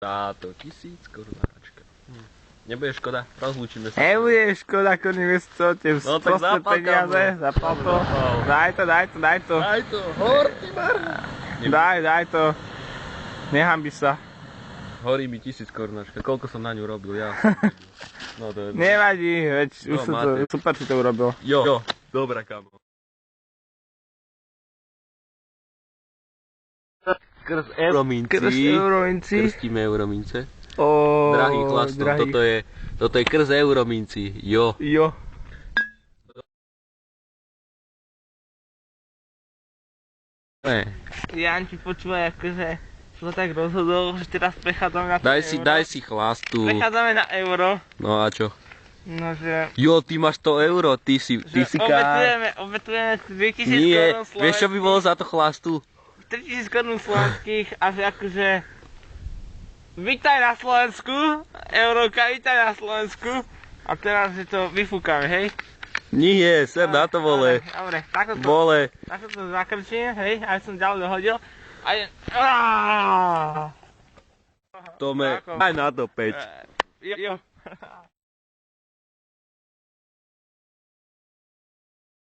Táto 1000 korunáčka. Nebude škoda, rozlúčime sa. Nebude škoda, koni miesto, tie No tak sprosté zapal, peniaze, zapal to. Daj to. Daj to, Hortimer! Daj to. Nehambi sa. Horí mi 1000 korunáčka, koľko som na ňu robil, ja. No to je... Nevadí, veď už No, som to, máte. super si to urobil. Jo, dobré kamo. Krst eurominci. Krstíme euromince. Drahý chlastov, toto je krst eurominci, jo. Jo. Janči, počúvaj, akože som sa tak rozhodol, že teraz prechádzame na to euro. Daj si chlastu. Prechádzame na euro. No a čo? No že... Jo, ty máš 100 euro, ty si obetujeme 3000 Nie, korún slovenských. vieš čo by bolo za to chlastu? 3000 korún slovenských a že akože... Vítaj na Slovensku, Euróka, vítaj na Slovensku. A teraz že to vyfúkame, hej? Nie, ser na to vole. Dobre, takto to zakrčím, hej, aby som ďalej dohodil. A je... Tome, aj na to 5. Jo.